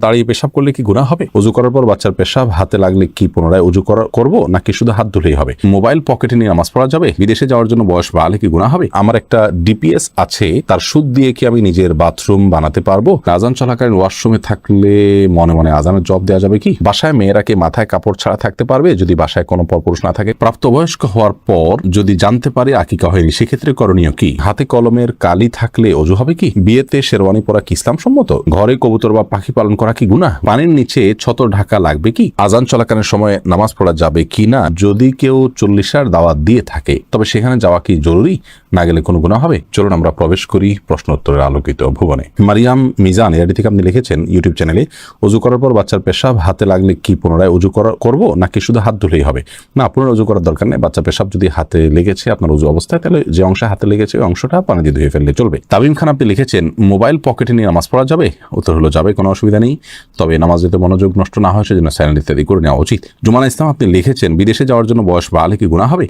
দাঁড়িয়ে পেশাব করলে কি গুনাহ হবে? ওযু করার পর বাচ্চার পেশাব হাতে লাগলে কি পুনরায় ওযু করব নাকি শুধু হাত ধুলেই হবে? মোবাইল পকেটে নিয়ে নামাজ পড়া যাবে? বিদেশে যাওয়ার জন্য বয়স বাড়লে কি গুনাহ হবে? আমার একটা ডিপিএস আছে, তার সুদ দিয়ে কি আমি নিজের বাথরুম বানাতে পারবো? আজান চলাকালীন ওয়াশরুমে থাকলে মনে মনে আজানের জবাব দেওয়া যাবে কি? বাসায় মেয়েরা কি মাথায় কাপড় ছাড়া থাকতে পারবে যদি বাসায় কোনো পরপুরুষ না থাকে? প্রাপ্তবয়স্ক হওয়ার পর যদি জানতে পারে আকিকা হয়নি, সেক্ষেত্রে করণীয় কি? হাতে কলমের কালি থাকলে ওযু হবে কি? বিয়েতে শেরওয়ানি পরা কি ইসলাম সম্মত? ঘরে কবুতর বা পাখি পালন করা কি গুনাহ? পানির নিচে ছতর ঢাকা লাগবে কি? আজান চলাকালীন সময় নামাজ পড়া যাবে কি না? যদি কেউ 40 দাওয়াত দিয়ে থাকে তবে সেখানে যাওয়া কি জরুরি? না গেলে কোনো গুনাহ হবে? চলুন আমরা প্রবেশ করি প্রশ্ন উত্তরের আলোকিত ভুবনে। মারিয়াম মিজান এর থেকে আপনি লিখেছেন ইউটিউব চ্যানেলে, ওযু করার পর বাচ্চার পেশাব হাতে লাগলে কি পুনরায় ওযু করব নাকি শুধু হাত ধুলেই হবে? না, পুনরায় ওযু করার দরকার নেই। বাচ্চা পেশাব যদি হাতে লেগেছে আপনার ওযু অবস্থায়, তাহলে যে অংশে হাতে লেগেছে ওই অংশটা পানি দিয়ে ধুয়ে ফেললে চলবে। তাবিম খান আপনি লিখেছেন মোবাইল পকেটে নিয়ে নামাজ পড়া যাবে? উত্তর হলো যাবে, কোনো অসুবিধা নেই, তবে নামাজ যাতে মনোযোগ নষ্ট না হয় সেজন্য সাইলেন্ট ইত্যাদি করে নেওয়া উচিত। জুমানা ইসলাম আপনি লিখেছেন বিদেশে যাওয়ার জন্য বয়স বাড়লে কি গুনাহ হবে?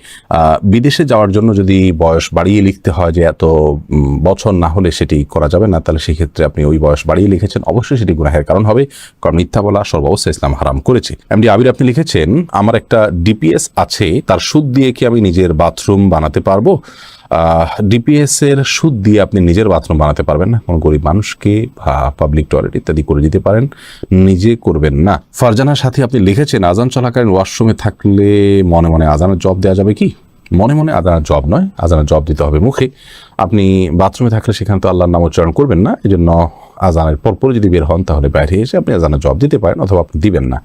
বিদেশে যাওয়ার জন্য যদি বয়স বাড়িয়ে লিখতে হয় যে এত বছর না হলে সেটি করা যাবে না, তাহলে সেক্ষেত্রে আপনি ওই বয়স বাড়িয়ে লিখেছেন, অবশ্যই সেটি গুনাহের কারণ হবে, কারণ মিথ্যা বলা সর্বাবস্থায় ইসলাম হারাম করেছে। এমডি আবির আপনি লিখেছেন আমার একটা ডিপিএস আছে, তার সুদ দিয়ে কি আমি নিজের বাথরুম বানাতে পারবো? ডিপিএস এর সুদ দিয়ে আপনি নিজের বাথরুম বানাতে পারবেন না, কোনো গরিব মানুষকে বা পাবলিক টয়লেট ইত্যাদি করে দিতে পারেন, নিজে করবেন না। ফারজানার সাথে আপনি লিখেছেন আজান চলাকালীন ওয়াশরুমে থাকলে মনে মনে আজানের জবাব দেওয়া যাবে কি? মনে মনে আজানের জবাব নয়, আজানের জবাব দিতে হবে মুখে। আপনি বাথরুমে থাকলে সেখানে তো আল্লাহর নাম উচ্চারণ করবেন না, এই জন্য আজানের পরপর যদি বের হন তাহলে বাইরে এসে আপনি আজানের জবাব দিতে পারেন, অথবা আপনি দিবেন না।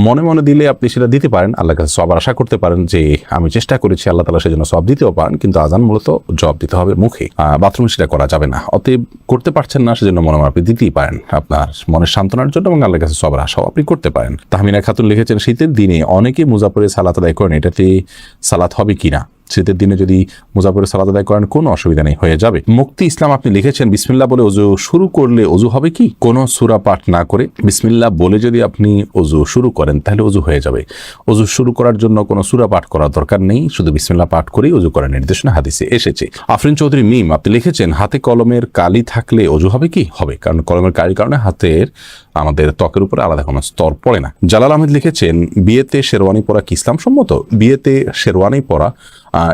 মনে মনে দিলে আপনি সেটা দিতে পারেন, আল্লাহর কাছে সব আশা করতে পারেন যে আমি চেষ্টা করেছি, আল্লাহ তাআলা সেজন্য সব দিতেও পারেন, কিন্তু আজান মূলত জবাব দিতে হবে মুখে, বাথরুমে সেটা করা যাবে না। অতএব করতে পারছেন না সেজন্য মনে মনে আপনি দিতেই পারেন আপনার মনের সান্ত্বনার জন্য, এবং আল্লাহর কাছে সবার আশাও আপনি করতে পারেন। তাহমিনা খাতুন লিখেছেন শীতের দিনে অনেকে মুজাফরে সালাত আদায় করেন, এটাতে সালাত হবে কিনা? শীতের দিনে যদি মুজাফরে সালাত আদায় করেন কোনো অসুবিধা নেই, হয়ে যাবে। মুক্তি ইসলাম আপনি লিখেছেন বিসমিল্লাহ বলে ওযু শুরু করলে ওযু হবে কি? কোনো সূরা পাঠ না করে বিসমিল্লাহ বলে যদি আপনি ওযু শুরু করেন তাহলে ওযু হয়ে যাবে। ওযু শুরু করার জন্য কোনো সূরা পাঠ করার দরকার নেই, শুধু বিসমিল্লাহ পাঠ করেই ওযু করার নির্দেশনা হাদিসে এসেছে। আফরিন চৌধুরী মিম আপনি লিখেছেন হাতে কলমের কালি থাকলে ওযু হবে কি? হবে, কারণ কলমের কালির কারণে হাতের আমাদের ত্বকের উপরে আলাদা কোনো স্তর পড়ে না। জালাল আহমেদ লিখেছেন বিয়েতে শেরওয়ানি পরা কি ইসলাম সম্মত? বিয়েতে শেরওয়ানি পরা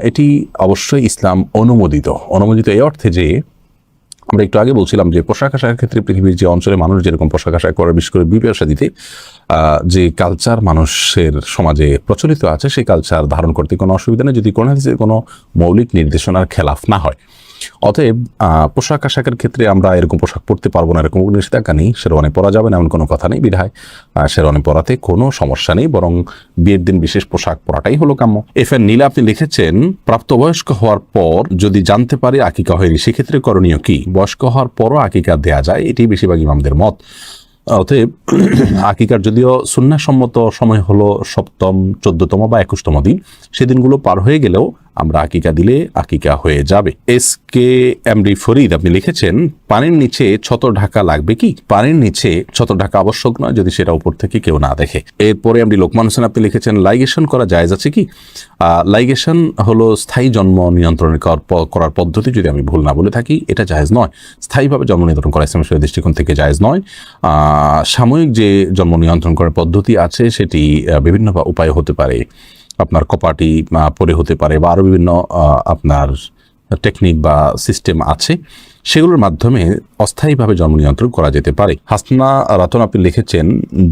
এটি অবশ্যই ইসলাম অনুমোদিত এই অর্থে যে আমরা একটু আগে বলছিলাম যে পোশাক আশাকের ক্ষেত্রে পৃথিবীর যে অঞ্চলে মানুষ যেরকম পোশাক আশাক করে, বিশেষ করে বিবাহ শাদীতে যে কালচার মানুষের সমাজে প্রচলিত আছে সেই কালচার ধারণ করতে কোনো অসুবিধা নেই, যদি কোনো হাদিসের কোনো মৌলিক নির্দেশনার খেলাফ না হয়। অতএব পোশাক আশাকের ক্ষেত্রে আমরা এরকম পোশাক পরতে পারবো না এরকম নিষেধাজ্ঞা নেই, শেরওয়ানি পরা যাবে না এমন কোনো কথা নেই, বিধায় শেরওয়ানি পরাতে কোনো সমস্যা নেই, বরং বিয়ের দিন বিশেষ পোশাক পরাটাই হলো কাম্য। এফএন নীলা আপনি লিখেছেন প্রাপ্তবয়স্ক হওয়ার পর যদি জানতে পারে আকিকা হয়নি সেক্ষেত্রে করণীয় কি? বয়স্ক হওয়ার পরও আকিকা দেয়া যায়, এটি বেশিরভাগ ইমামদের মত। অতএব আকিকার যদিও সুন্নাহসম্মত সময় হলো 7ম, 14তম বা 21তম দিন, সেদিনগুলো পার হয়ে গেলেও আমরা আকিকা দিলে আকিকা হয়ে যাবে। এসকে এমডি ফরিদ আপনি লিখেছেন পানির নিচে ছতর ঢাকা লাগবে কি? পানির নিচে ছতর ঢাকা আবশ্যক নয় যদি সেটা উপর থেকে কেউ না দেখে। এরপরে এমডি লোকমান হোসেন আপনি লিখেছেন লাইগেশন করা জায়েজ আছে কি? লাইগেশন হলো স্থায়ী জন্ম নিয়ন্ত্রণ করার পদ্ধতি, যদি আমি ভুল না বলে থাকি, এটা জায়েজ নয়। স্থায়ীভাবে জন্ম নিয়ন্ত্রণ করা ইসলামের দৃষ্টিকোণ থেকে জায়েজ নয়। সাময়িক যে জন্ম নিয়ন্ত্রণ করার পদ্ধতি আছে সেটি বিভিন্ন উপায় হতে পারে, আপনার কপাটি পরে হতে পারে, বা আরও বিভিন্ন আপনার টেকনিক বা সিস্টেম আছে, সেগুলোর মাধ্যমে অস্থায়ীভাবে জন্ম নিয়ন্ত্রণ করা যেতে পারে। হাসনা রতন আপনি লিখেছেন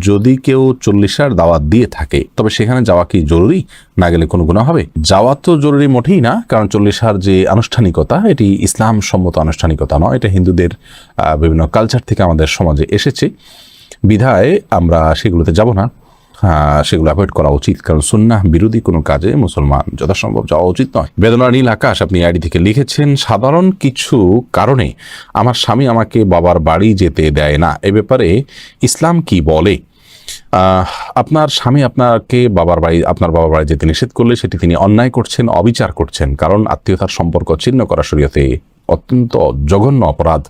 যদি কেউ 40 দাওয়াত দিয়ে থাকে তবে সেখানে যাওয়া কি জরুরি? না গেলে কোনো গুনাহ হবে? যাওয়া তো জরুরি মোটেই না, কারণ 40 যে আনুষ্ঠানিকতা এটি ইসলাম সম্মত আনুষ্ঠানিকতা নয়, এটা হিন্দুদের বিভিন্ন কালচার থেকে আমাদের সমাজে এসেছে, বিধায় আমরা সেগুলোতে যাব না, সেগুলো অ্যাভয়েড করা উচিত, কারণ সুন্নাহ বিরোধী কোনো কাজে মুসলমান যথাসম্ভব যাওয়া উচিত নয়। বেদনা নীল আকাশ আপনি আইডি থেকে লিখেছেন সাধারণ কিছু কারণে আমার স্বামী আমাকে বাবার বাড়ি যেতে দেয় না, এ ব্যাপারে ইসলাম কি বলে? আপনার স্বামী আপনার বাবার বাড়ি যেতে নিষেধ করলে সেটি তিনি অন্যায় করছেন, অবিচার করছেন, কারণ আত্মীয়তার সম্পর্ক ছিন্ন করা শরীয়তে অত্যন্ত জঘন্য অপরাধ।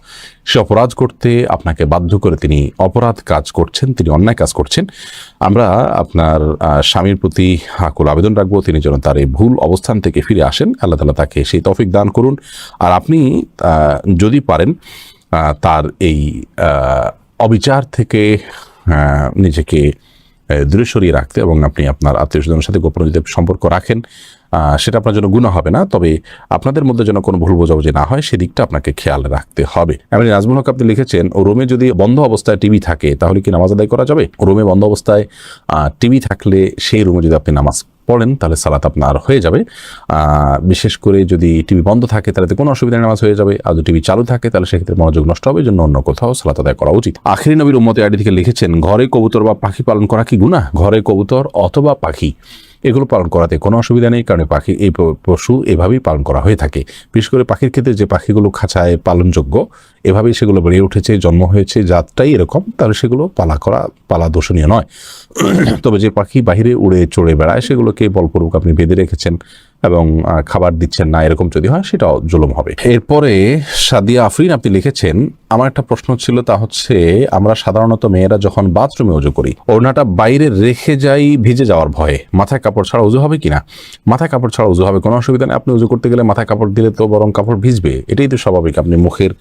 সে অপরাধ করতে আপনাকে বাধ্য করে তিনি অপরাধ কাজ করছেন, তিনি অন্যায় কাজ করছেন। আমরা আপনার স্বামীর প্রতি আকুল আবেদন রাখবো তিনি যেন তার এই ভুল অবস্থান থেকে ফিরে আসেন, আল্লাহ তাআলা তাকে সেই তৌফিক দান করুন। আর আপনি যদি পারেন তার এই অবিচার থেকে নিজেকে দূরে সরিয়ে রাখতে এবং আপনি আপনার আত্মীয় স্বজনের সাথে গোপন যদি সম্পর্ক রাখেন সেটা আপনার জন্য গুনাহ হবে না, তবে আপনাদের মধ্যে যেন কোনো ভুল বোঝাবুঝি না হয় সেদিকটা আপনাকে খেয়াল রাখতে হবে। এমনি নাজমুল হক আপনি লিখেছেন, রুমে যদি বন্ধ অবস্থায় টিভি থাকে তাহলে কি নামাজ আদায় করা যাবে? রুমে বন্ধ অবস্থায় টিভি থাকলে সেই রুমে যদি আপনি নামাজ পড়েন তাহলে সালাত আপনার হয়ে যাবে। বিশেষ করে যদি টিভি বন্ধ থাকে তাহলে কোনো অসুবিধা নামাজ হয়ে যাবে, আর যদি টিভি চালু থাকে তাহলে সেক্ষেত্রে মনোযোগ নষ্ট হবে, জন্য অন্য কোথাও সালাত আদায় করা উচিত। আখিরি নবীর উম্মতে আইডি থেকে লিখেছেন, ঘরে কবুতর বা পাখি পালন করা কি গুনাহ? ঘরে কবুতর অথবা পাখি এগুলো পালন করাতে কোনো অসুবিধা নেই, কারণ পাখি এই পশু এভাবেই পালন করা হয়ে থাকে। বিশেষ করে পাখির ক্ষেত্রে যে পাখিগুলো খাঁচায় পালনযোগ্য, এভাবেই সেগুলো বেড়ে উঠেছে, জন্ম হয়েছে, জাতটাই এরকম, তাহলে সেগুলো পালা দোষণীয় নয়। তবে যে পাখি বাহিরে উড়ে চড়ে বেড়ায় সেগুলোকে বলপূর্বক আপনি বেঁধে রেখেছেন এবং খাবার দিচ্ছেন না, এরকম যদি হয় সেটাও জুলুম হবে। এরপরে সাদিয়া আফরিন আপনি লিখেছেন, আমার একটা প্রশ্ন ছিল, তা হচ্ছে আমরা সাধারণত মেয়েরা যখন বাথরুমে উজু করি ওড়নাটা বাইরে রেখে যাই ভিজে যাওয়ার ভয়ে, মাথায় কাপড় ছাড়া উজু হবে কিনা? মাথায় কাপড় ছাড়া উজু হবে, কোনো অসুবিধা নেই। আপনি উজু করতে গেলে মাথায় কাপড় দিলে তো বরং কাপড় ভিজবে, এটাই তো স্বাভাবিক। আপনি মুখের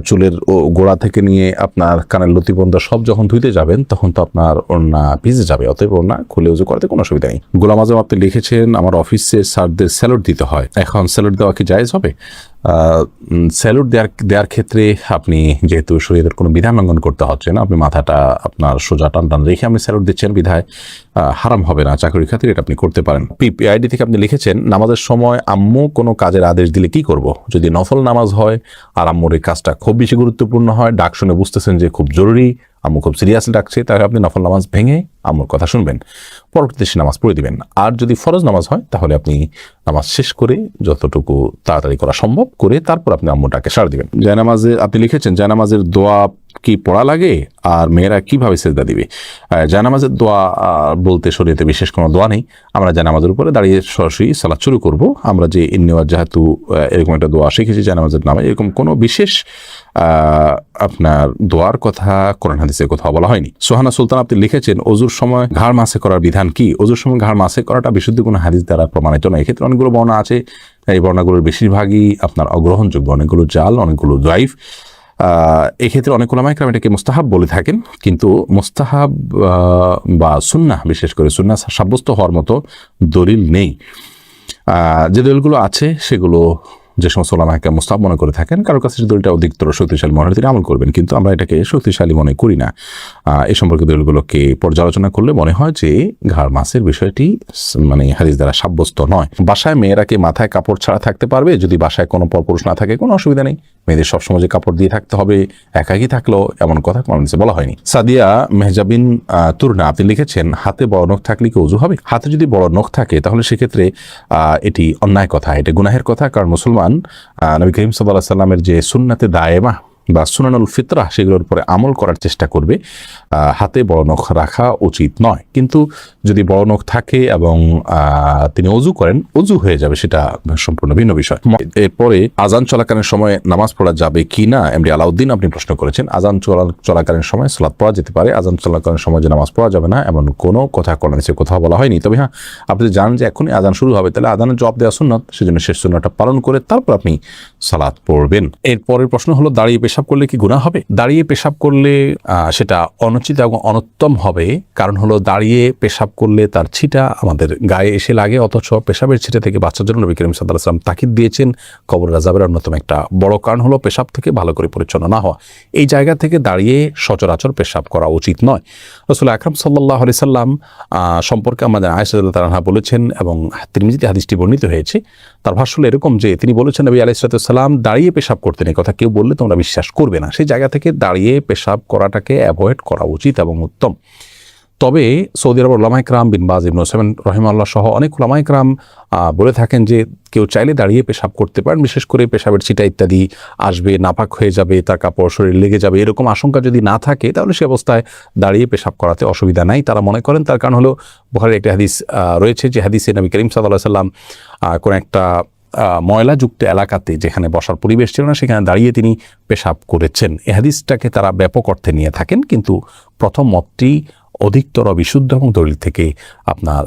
চুলের গোড়া থেকে নিয়ে আপনার কানের লতি পর্যন্ত সব যখন ধুইতে যাবেন তখন তো আপনার ওড়না ভিজে যাবে, অতএব ওড়না খুলে উজু করাতে কোনো অসুবিধা নেই। গোলাম আজম আপনি লিখেছেন, আমার অফিসে স্যারদের স্যালুট দিতে হয়, এখন স্যালুট দেওয়া কি জায়েজ হবে? স্যালুট দেওয়ার ক্ষেত্রে আপনি যেহেতু শরীরের কোনো বিধান লঙ্ঘন করতে হচ্ছে না, আপনি মাথাটা আপনার সোজা টান রেখে আপনি স্যালুট দিচ্ছেন বিধায় হারাম হবে না, চাকরির খাতিরে এটা আপনি করতে পারেন। পিপিআইডি থেকে আপনি লিখেছেন, নামাজের সময় আম্মু কোনো কাজের আদেশ দিলে কি করব? যদি নফল নামাজ হয় আর আম্মুর এই কাজটা খুব বেশি গুরুত্বপূর্ণ হয়, ডাক শুনে বুঝতেছেন যে খুব জরুরি, আম্মু খুব সিরিয়াসলি ডাকছে, তাহলে আপনি নফল নামাজ ভেঙে আম্মুর কথা শুনবেন, পরবর্তীতে সে নামাজ পড়ে দিবেন। আর যদি ফরজ নামাজ হয় তাহলে আপনি নামাজ শেষ করে যতটুকু তাড়াতাড়ি করা সম্ভব করে তারপর আপনি আম্মুটাকে সাড়া দিবেন। জায়নামাজে আপনি লিখেছেন, জায়নামাজের দোয়া কি পড়া লাগে আর মেয়েরা কিভাবে সেজদা দিবে? জায়নামাজের দোয়া বলতে শরীয়তে বিশেষ কোনো দোয়া নেই। আমরা জায়নামাজের উপরে দাঁড়িয়ে সরাসরি সালাত শুরু করব। আমরা যে ইন্নেওয়াজ যেহেতু এরকম একটা দোয়া শিখেছি জায়নামাজের নামে, এরকম কোনো বিশেষ আপনার দোয়ার কথা কোরআন হাদিসে কোথাও বলা হয়নি। সোহানা সুলতান আপনি লিখেছেন, অজুর সময় ঘাড় মাসে করার বিধান কি? অজুর সময় ঘাড় মাসে করাটা বিশুদ্ধ কোনো হাদিস দ্বারা প্রমাণিত নয়। এক্ষেত্রে অনেকগুলো বর্ণনা আছে, এই বর্ণনাগুলোর বেশিরভাগই আপনার অগ্রহণযোগ্য, অনেকগুলো জাল, অনেকগুলো দাইফ। এক্ষেত্রে অনেক উলামায়ে কেরাম এটাকে মুস্তাহাব বলে থাকেন, কিন্তু মুস্তাহাব বা সুন্নাহ, বিশেষ করে সুন্নাহ সাব্যস্ত হওয়ার মতো দলিল নেই। যে দলিলগুলো আছে সেগুলো যে সমস্ত উলামায়ে কেরাম মুস্তাহাব মনে করে থাকেন, কারোর কাছে যে দলিলটা অধিকতর শক্তিশালী মনে হয় তিনি আমল করবেন, কিন্তু আমরা এটাকে শক্তিশালী মনে করি না। এই সম্পর্কে দলিলগুলোকে পর্যালোচনা করলে মনে হয় যে ঘাড় মাসের বিষয়টি মানে হাদিস দ্বারা সাব্যস্ত নয়। বাসায় মেয়েরা কি মাথায় কাপড় ছাড়া থাকতে পারবে? যদি বাসায় কোনো পরপুরুষ না থাকে কোনো অসুবিধা নেই, মেয়েদের সবসময় যে কাপড় দিয়ে থাকতে হবে একাকী থাকলেও এমন কথা কোনো হাদিসে বলা হয়নি। সাদিয়া মেহজাবিন তুরনা আপনি লিখেছেন, হাতে বড় নখ থাকলে কি ওযু হবে? হাতে যদি বড় নখ থাকে তাহলে সেক্ষেত্রে এটি অন্যায় কথা, এটা গুনাহের কথা, কারণ মুসলমান নবী করিম সাল্লাল্লাহু আলাইহি ওয়াসাল্লামের যে সুন্নাতে দায়েমা বা সুনানুল ফিতরাহ সেগুলোর উপরে আমল করার চেষ্টা করবে। হাতে বড় নখ রাখা উচিত নয়, কিন্তু যদি বড় নখ থাকে এবং তিনি অজু করেন, অজু হয়ে যাবে, সেটা সম্পূর্ণ ভিন্ন বিষয়। এরপরে আজান চলাকালীন সময় নামাজ পড়া যাবে কি না, এমডি আলাউদ্দিন আপনি প্রশ্ন করেছেন। আজান চলাকালীন সময় সালাত পড়া যেতে পারে, আজান চলাকালীন সময় যে নামাজ পড়া যাবে না এমন কোনো কথা কোরআনে কোথাও বলা হয়নি। তবে হ্যাঁ, আপনি জানেন যে এখনই আজান শুরু হবে, তাহলে আজানের জবাব দেওয়া সুন্নাত, সেজন্য শেষ সুন্নাতটা পালন করে তারপর আপনি সালাত পড়বেন। এরপরের প্রশ্ন হলো, দাঁড়িয়ে পেশাব করলে কি গুনাহ হবে? দাঁড়িয়ে পেশাব করলে সেটা অনুচিত এবং অনুত্তম হবে, কারণ হলো দাঁড়িয়ে পেশাব করলে তার ছিটা আমাদের গায়ে এসে লাগে, অথচ পেশাবের ছিটা থেকে বাঁচার জন্য নবী করিম সাল্লাল্লাহু আলাইহি ওয়াসাল্লাম তাকিদ দিয়েছেন। কবর আযাবের অন্যতম একটা বড় কারণ হলো পেশাব থেকে ভালো করে পরিচ্ছন্ন না হওয়া। এই জায়গা থেকে দাঁড়িয়ে সচরাচর পেশাব করা উচিত নয়। রাসূল আকরাম সাল্লাল্লাহু আলাইহি সাল্লাম সম্পর্কে আমাদের আয়েশা রাদিয়াল্লাহু তাআলা বলেছেন, এবং তিরমিজিতে হাদিসটি বর্ণিত হয়েছে, তার ভাষ্য হলো এরকম যে তিনি বলেছেন, নবী আলাইহিস সালাম দাঁড়িয়ে পেশাব করতেন, এই কথা কেউ বললে তোমরা বিশ্বাস করবে না। সেই জায়গা থেকে দাঁড়িয়ে পেশাব করাটাকে অ্যাভয়েড করা উচিত এবং উত্তম। তবে সৌদি আরবের উলামায়ে কেরাম বিন বাজ ইবনে উসাইমিন রাহিমাহুল্লাহ সহ অনেক উলামায়ে কেরাম বলে থাকেন যে কেউ চাইলে দাঁড়িয়ে পেশাব করতে পারেন, বিশেষ করে পেশাবের ছিটা ইত্যাদি আসবে, নাপাক হয়ে যাবে, তার কাপড় শরীর লেগে যাবে, এরকম আশঙ্কা যদি না থাকে তাহলে সে অবস্থায় দাঁড়িয়ে পেশাব করাতে অসুবিধা নাই তারা মনে করেন। তার কারণ হলো বুখারীর একটা হাদিস রয়েছে, যে হাদিসে নবী করিম সাল্লাল্লাহু আলাইহি সাল্লাম কোন একটা ময়লাযুক্ত এলাকাতে যেখানে বসার পরিবেশ ছিল না সেখানে দাঁড়িয়ে তিনি পেশাব করেছেন। এই হাদিসটাকে তারা ব্যাপক অর্থে নিয়ে থাকেন, কিন্তু প্রথম মতটি অধিকতর বিশুদ্ধ এবং দলিল থেকে আপনার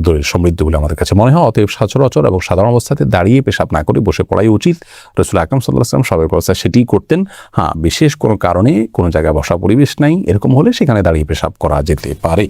দলিল সমৃদ্ধ বলে আমাদের কাছে মনে হয়। অতএব সচরাচর এবং সাধারণ অবস্থাতে দাঁড়িয়ে পেশাব না করে বসে পড়াই উচিত। রাসূল আকরাম সাল্লাল্লাহু আলাইহি ওয়াসাল্লাম স্বাভাবিক অবস্থায় সেটিই করতেন। হ্যাঁ, বিশেষ কোনো কারণে কোনো জায়গায় বসা পরিবেশ নাই, এরকম হলে সেখানে দাঁড়িয়ে পেশাব করা যেতে পারে।